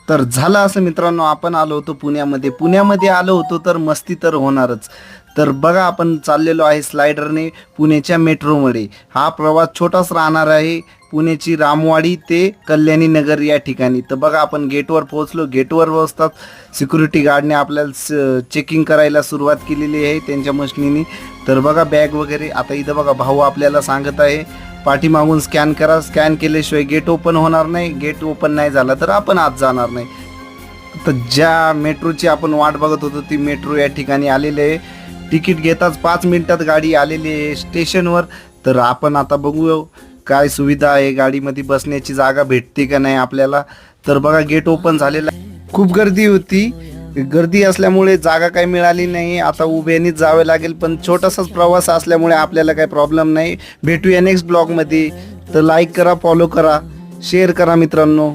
तर झालं असं मित्रांनो, आपण आलो होतो पुण्यामध्ये आलो होतो तर मस्ती तर होणारच. तर बघा आपण चाललेलो आहे स्लायडरने पुण्याच्या मेट्रोमध्ये. हा प्रवास छोटाच राहणार आहे, पुण्याची रामवाडी ते कल्याणी नगर या ठिकाणी. तर बघा आपण गेटवर पोहोचलो. गेटवर बसतात सिक्युरिटी गार्डने आपल्याला चेकिंग करायला सुरुवात केलेली आहे त्यांच्या मशिनीने. तर बघा बॅग वगैरे. आता इथं बघा भाऊ आपल्याला सांगत आहे पाठीमागून स्कॅन करा, स्कॅन केल्याशिवाय गेट ओपन होणार नाही, गेट ओपन नाही झाला तर आपण आत जाणार नाही. तर ज्या मेट्रोची आपण वाट बघत होतो ती मेट्रो या ठिकाणी आलेली आहे. तिकीट घेताच 5 मिनिटात गाडी आलेली आहे स्टेशनवर. तर आपण आता बघू काय सुविधा आहे गाडीमध्ये, बसण्याची जागा भेटते का नाही आपल्याला. तर बघा गेट ओपन झालेला आहे. खूप गर्दी होती, गर्दी असल्यामुळे जागा काही मिळाली नाही. आता उभ्यानेच जावे लागेल, पण छोटासाच प्रवास असल्यामुळे आपल्याला काही प्रॉब्लेम नाही. भेटूया नेक्स्ट ब्लॉगमध्ये. तर लाईक करा, फॉलो करा, शेअर करा मित्रांनो.